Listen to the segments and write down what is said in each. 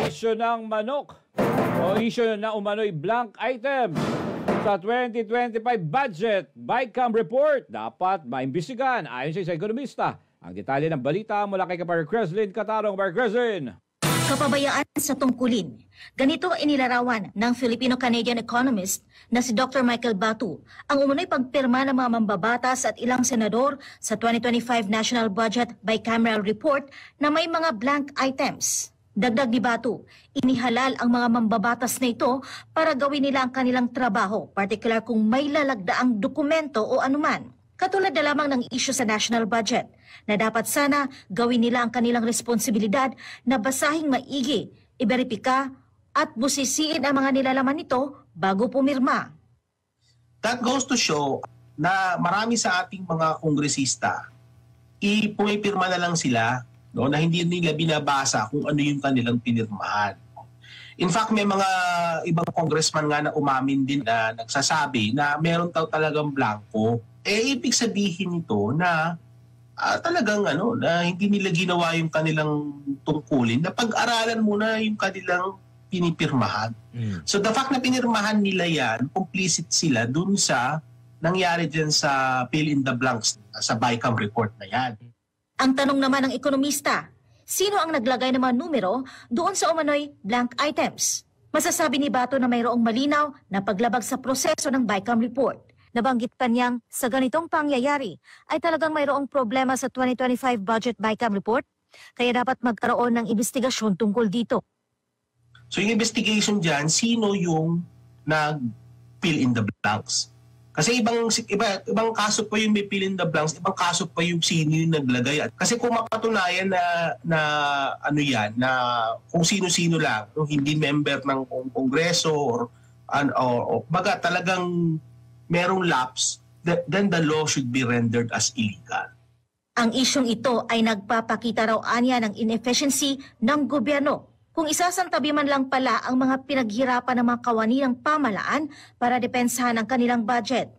Isyo ng manok o isyo na umano'y blank items sa 2025 budget BICAM report dapat maimbestigahan ayon sa isang ekonomista. Ang detalye ng balita mula kay Kapar Creslin Catarong. Kapar Creslin. Kapabayaan sa tungkulin. Ganito inilarawan ng Filipino-Canadian economist na si Dr. Michael Batu ang umunoy pagpirma ng mga mambabatas at ilang senador sa 2025 National Budget Bicameral Report na may mga blank items. Dagdag ni Batu, inihalal ang mga mambabatas na ito para gawin nila ang kanilang trabaho, partikular kung may lalagdaang dokumento o anuman. Katulad na lamang ng issue sa national budget na dapat sana gawin nila ang kanilang responsibilidad na basahing maigi, iberipika at busisiin ang mga nilalaman nito bago pumirma. That goes to show na marami sa ating mga kongresista, pumipirma na lang sila no, na hindi nila binabasa kung ano yung kanilang pinirmahan. In fact, may mga ibang congressman nga na umamin din na nagsasabi na meron talagang blanco. Ibig sabihin nito na talagang na hindi nila ginawa yung kanilang tungkulin, na pag-aralan muna yung kanilang pinipirmahan. So the fact na pinirmahan nila yan, complicit sila dun sa nangyari dyan sa fill in the blanks sa BICAM report na yan. Ang tanong naman ng ekonomista, sino ang naglagay ng mga numero doon sa umano'y blank items? Masasabi ni Bato na mayroong malinaw na paglabag sa proseso ng BICAM report. Nabanggit pa niyang sa ganitong pangyayari ay talagang mayroong problema sa 2025 budget BICAM report, kaya dapat magkaroon ng investigasyon tungkol dito. So yung investigation dyan, sino yung nag-fill in the blanks? Kasi ibang kaso pa yung may fill in the blanks, ibang kaso pa yung sino yung naglagay. Kasi kung mapatunayan na kung sino-sino lang, hindi member ng kongreso or baga talagang merong lapse, then the law should be rendered as illegal. Ang isyong ito ay nagpapakita raw anya ng inefficiency ng gobyerno. Kung isasantabi man lang pala ang mga pinaghirapan ng mga kawani ng pamalaan para depensahan ang kanilang budget.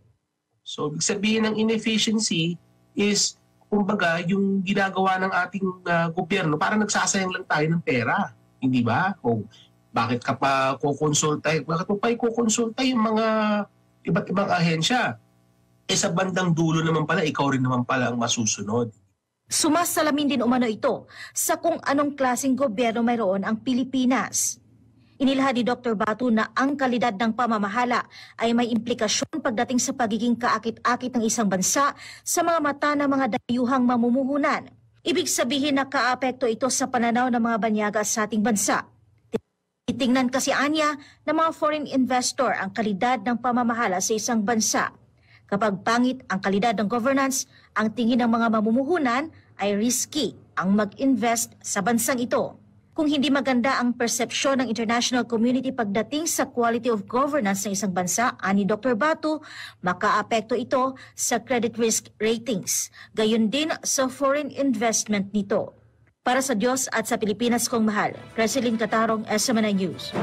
So, ibig sabihin ng inefficiency is, kumbaga, yung ginagawa ng ating gobyerno, para nagsasayang lang tayo ng pera. Hindi ba? O bakit ka pa kukonsulta? Bakit mo pa ikukonsulta yung mga iba't ibang ahensya? Sa bandang dulo naman pala, ikaw rin naman pala ang masusunod. Sumasalamin din umano ito sa kung anong klaseng gobyerno mayroon ang Pilipinas. Inilahad ni Dr. Batu na ang kalidad ng pamamahala ay may implikasyon pagdating sa pagiging kaakit-akit ng isang bansa sa mga mata ng mga dayuhang mamumuhunan. Ibig sabihin na kaapekto ito sa pananaw ng mga banyaga sa ating bansa. Titingnan kasi anya ng mga foreign investor ang kalidad ng pamamahala sa isang bansa. Kapag pangit ang kalidad ng governance, ang tingin ng mga mamumuhunan ay risky ang mag-invest sa bansang ito. Kung hindi maganda ang persepsyon ng international community pagdating sa quality of governance ng isang bansa, ani Dr. Batu, makaapekto ito sa credit risk ratings, gayon din sa foreign investment nito. Para sa Diyos at sa Pilipinas kong mahal, Creslin Catarong, SMNI News.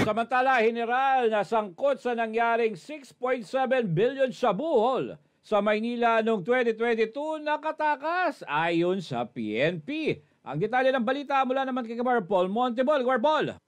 Samantala, General na sangkot sa nangyaring 6.7 billion sa buhol sa Maynila noong 2022 nakatakas ayon sa PNP. Ang detalye ng balita mula naman kay Kabar Paul Montebol. Kabar Paul.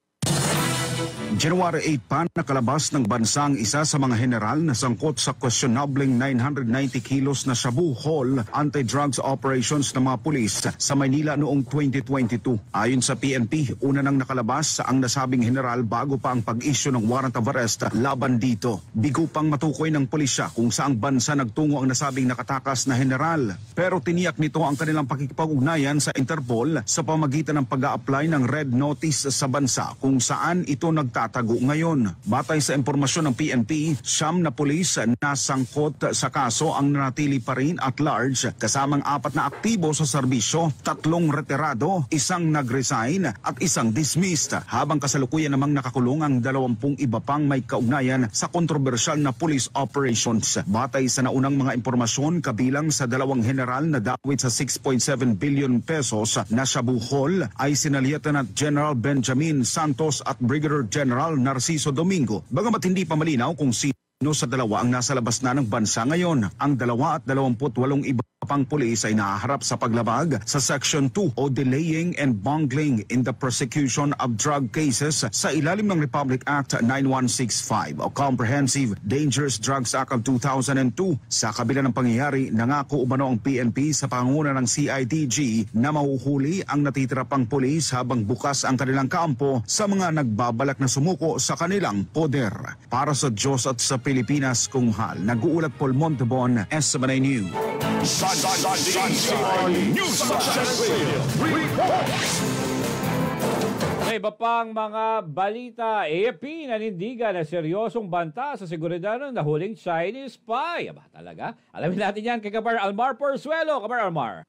January 8 pa nakalabas ng bansa ang isa sa mga general na sangkot sa questionableng 990 kilos na shabu haul anti-drugs operations ng mga pulis sa Maynila noong 2022. Ayon sa PNP, una nang nakalabas ang nasabing general bago pa ang pag-issue ng warrant of arrest laban dito. Bigo pang matukoy ng pulisya kung saang bansa nagtungo ang nasabing nakatakas na general. Pero tiniyak nito ang kanilang pakikipag-ugnayan sa Interpol sa pamagitan ng pag-a-apply ng red notice sa bansa kung saan ito nagtatago ngayon. Batay sa impormasyon ng PNP, 9 na pulis na sangkot sa kaso ang nanatili pa rin at large, kasamang 4 na aktibo sa serbisyo, 3 retirado, 1 nag-resign at 1 dismissed, habang kasalukuyan namang nakakulong ang 20 iba pang may kaugnayan sa kontrobersyal na police operations. Batay sa naunang mga impormasyon, kabilang sa 2 general na dawit sa 6.7 billion pesos na shabu haul ay sina Lieutenant General Benjamin Santos at Brigadier General Narciso Domingo. Bagamat hindi pa malinaw kung sino sa dalawa ang nasa labas na ng bansa ngayon. Ang 28 iba pang pulis ay nahaharap sa paglabag sa Section 2 o Delaying and Bungling in the Prosecution of Drug Cases sa ilalim ng Republic Act 9165 o Comprehensive Dangerous Drugs Act of 2002. Sa kabila ng pangyayari, nangako umano ang PNP sa pangunguna ng CIDG na mahuhuli ang natitira pang pulis habang bukas ang kanilang kampo sa mga nagbabalak na sumuko sa kanilang poder. Para sa Diyos at sa Pilipinas, kung hal, nag-uulat Paul Montebon, SMNA News. May iba pang mga balita. AFP nanindigan na seryosong banta sa seguridad ng nahuling Chinese spy. Aba, talaga? Alamin natin yan kay Kabar Almar Porzuelo. Kabar Almar.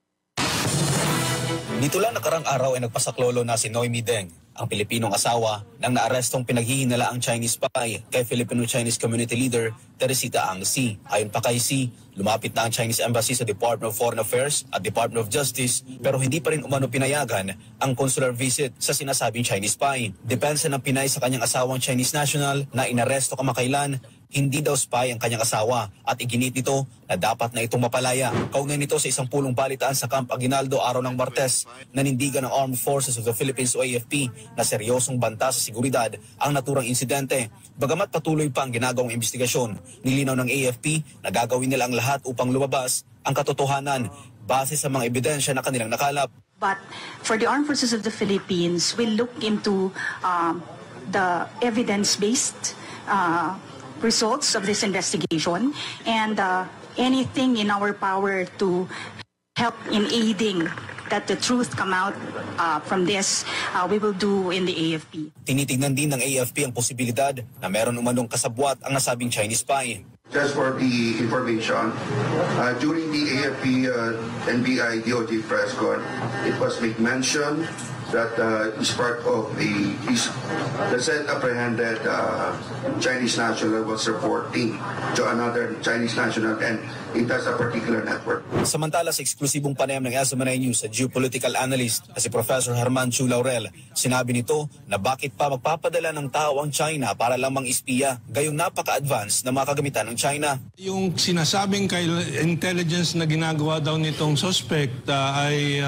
Nito lang nakarang araw ay nagpasaklolo na si Noemi Deng, ang Pilipinong asawa ng naarestong pinaghihinala ang Chinese spy kay Filipino-Chinese Community Leader Teresita Ang Si. Ayon pa kay Si, lumapit na ang Chinese Embassy sa Department of Foreign Affairs at Department of Justice pero hindi pa rin umano pinayagan ang consular visit sa sinasabing Chinese spy. Depensa ng Pinay sa kanyang asawang Chinese national na inaresto kamakailan, hindi daw spy ang kanyang asawa at iginit nito na dapat na itong mapalaya. Kaugnay nito sa isang pulong balitaan sa Camp Aguinaldo araw ng Martes, nanindigan ng Armed Forces of the Philippines o AFP na seryosong banta sa seguridad ang naturang insidente. Bagamat patuloy pa ang ginagawang investigasyon, nilinaw ng AFP na gagawin nila ang lahat upang lumabas ang katotohanan base sa mga ebidensya na kanilang nakalap. But for the Armed Forces of the Philippines, we look into the evidence-based results of this investigation and anything in our power to help in aiding that the truth come out from this, we will do in the AFP. Tinitignan din ng AFP ang posibilidad na meron umanong kasabwat ang nasabing Chinese spy. Just for the information, during the AFP NBI DOJ press con, it was made mention that is part of the said apprehended Chinese national was reporting to another Chinese national and it has a particular network. Samantala sa eksklusibong panayam ng SMNI News sa geopolitical analyst na si Professor Herman Chu Laurel, sinabi nito na bakit pa magpapadala ng tao ang China para lamang ispiya, gayong napaka-advance na mga kagamitan ng China. Yung sinasabing intelligence na ginagawa daw nitong suspect ay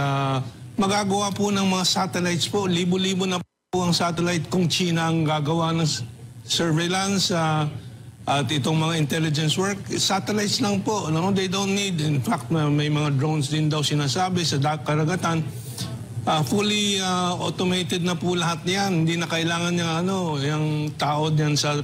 magagawa po ng mga satellites po. Libo-libo na po ang satellite kung China ang gagawa ng surveillance at itong mga intelligence work. Satellites lang po. No? They don't need. In fact, may mga drones din daw sinasabi sa karagatan. Fully automated na po lahat yan. Hindi na kailangan yung tao diyan sa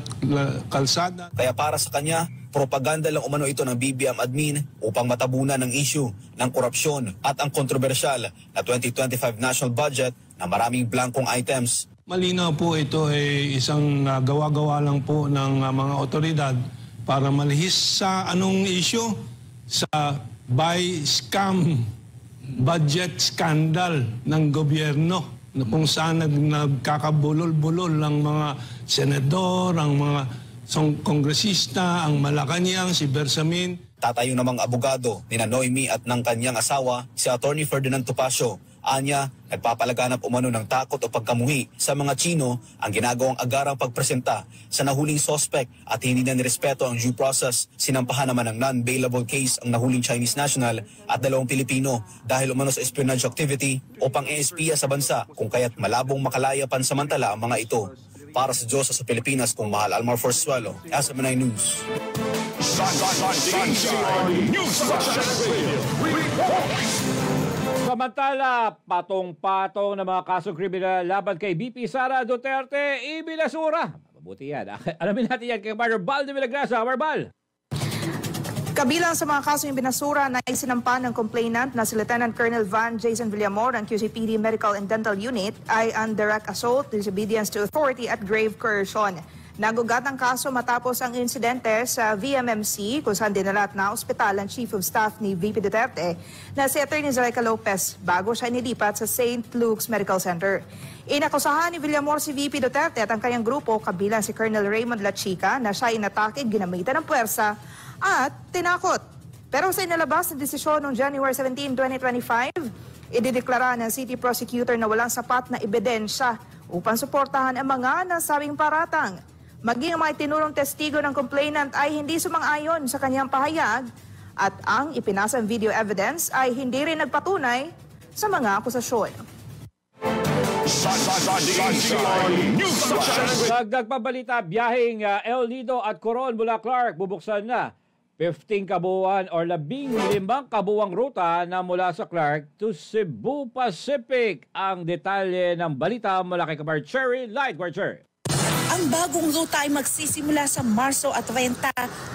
kalsada. Kaya para sa kanya, propaganda lang umano ito ng BBM admin upang matabunan ng issue ng korupsyon at ang kontrobersyal na 2025 national budget na maraming blankong items. Malinaw po ito ay isang gawa-gawa lang po ng mga otoridad para malihis sa anong issue? Sa buy scam budget scandal ng gobyerno kung saan nagkakabulol-bulol ang mga senador, ang mga kongresista, ang Malacanang, si Bersamin. Tatayo namang abogado ni Noemi at ng kanyang asawa, si Attorney Ferdinand Topacio. Anya, nagpapalaganap umano ng takot o pagkamuhi sa mga Chino ang ginagawang agarang pagpresenta sa nahuling suspect at hindi na nirespeto ang due process. Sinampahan naman ng non-bailable case ang nahuling Chinese national at 2 Pilipino dahil umano sa espionage activity o pang-espiya sa bansa kung kaya't malabong makalaya pansamantala ang mga ito. Para sa Diyos sa Pilipinas, kung mahal Almar Forzuelo, SMNI News. Samantala, patong-patong na mga kasong kriminal laban kay BP Sara Duterte, ibinasura. Mabuti yan. Alamin natin yan kay Barbal de Villagrasa. Barbal! Kabilang sa mga kasong binasura na isinampa ng complainant na si Lieutenant Colonel Van Jason Villamor ng QCPD Medical and Dental Unit ay ang direct assault, disobedience to authority at grave coercion. Nagugat ang kaso matapos ang insidente sa VMMC kung saan dinalat na ospital ang Chief of Staff ni VP Duterte na si Atty. Zaleika Lopez bago siya nilipat sa St. Luke's Medical Center. Inakusahan ni Villamor si VP Duterte at ang kanyang grupo kabilang si Colonel Raymond Lachica na siya inatake, ginamitan ng puwersa at tinakot. Pero sa inalabas na desisyon noong January 17, 2025, idideklara ng city prosecutor na walang sapat na ebidensya upang suportahan ang mga nasabing paratang. Maging ang mga tinurong testigo ng complainant ay hindi sumang-ayon sa kanyang pahayag at ang ipinasang video evidence ay hindi rin nagpatunay sa mga akusasyon. Dagdag pabalita, biyaheng El Nido at Coron mula Clark bubuksan na. 15 kabuuan or 15 kabuuang ruta na mula sa Clark to Cebu Pacific. Ang detalye ng balita mula kay Kabar Cherry Light Cherry. Ang bagong ruta ay magsisimula sa Marso at 30,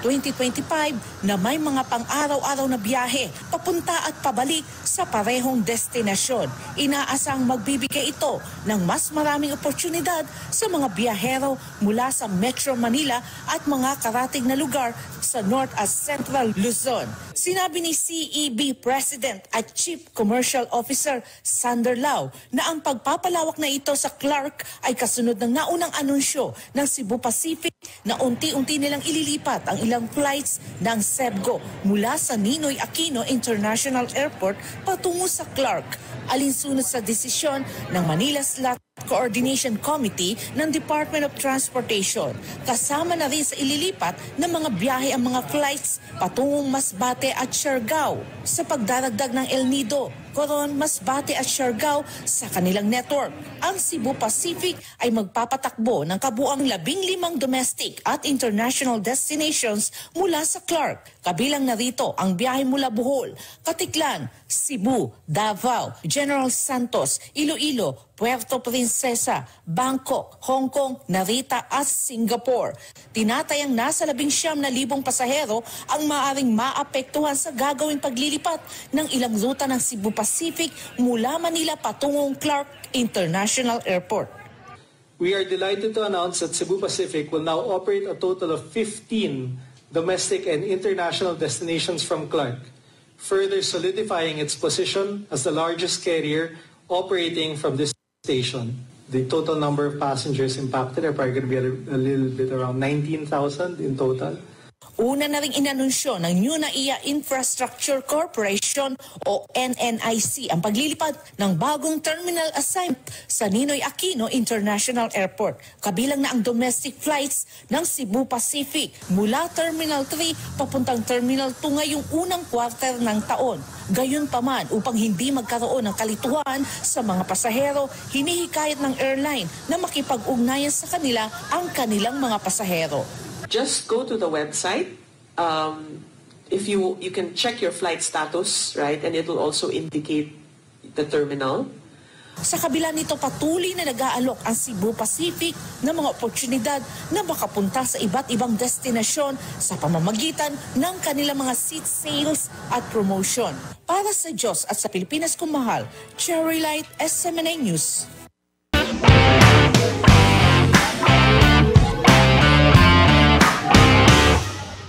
2025 na may mga pang-araw-araw na biyahe papunta at pabalik sa parehong destinasyon. Inaasang magbibigay ito ng mas maraming oportunidad sa mga biyahero mula sa Metro Manila at mga karatig na lugar sa North at Central Luzon. Sinabi ni CEB President at Chief Commercial Officer Sander Lau na ang pagpapalawak na ito sa Clark ay kasunod ng naunang anunsyo ng Cebu Pacific na unti-unti nilang ililipat ang ilang flights ng Cebgo mula sa Ninoy Aquino International Airport patungo sa Clark, alinsunod sa desisyon ng Manila Slot Coordination Committee ng Department of Transportation. Kasama na rin sa ililipat ng mga biyahe ang mga flights patungong Masbate at Siargao sa pagdaragdag ng El Nido, Coron, Masbate at Siargao sa kanilang network. Ang Cebu Pacific ay magpapatakbo ng kabuang 15 domestic at international destinations mula sa Clark. Kabilang na rito ang biyahe mula Bohol, Katiklan, Cebu, Davao, General Santos, Iloilo, Puerto Princesa, Bangkok, Hong Kong, Narita at Singapore. Tinatayang nasa 19,000 pasahero ang maaaring maapektuhan sa gagawing paglilipat ng ilang ruta ng Cebu Pacific mula Manila patungong Clark International Airport. We are delighted to announce that Cebu Pacific will now operate a total of 15 domestic and international destinations from Clark, further solidifying its position as the largest carrier operating from this station. The total number of passengers impacted are probably going to be a little bit around 19,000 in total. Una na rin inanunsyo ng New NAIA Infrastructure Corporation o NNIC ang paglilipad ng bagong terminal assignment sa Ninoy Aquino International Airport. Kabilang na ang domestic flights ng Cebu Pacific mula Terminal 3 papuntang Terminal 2 ngayong unang quarter ng taon. Gayunpaman, upang hindi magkaroon ng kalituhan sa mga pasahero, hinihikayat ng airline na makipag-ugnayan sa kanila ang kanilang mga pasahero. Just go to the website. If you can check your flight status, right, and it will also indicate the terminal. Sa kabila nito, patuloy na nag-aalok ang Cebu Pacific ng mga oportunidad na makapunta sa iba't ibang destinasyon sa pamamagitan ng kanilang mga seat sales at promotion. Para sa Diyos at sa Pilipinas kong mahal, Cherry Light, SMNA News.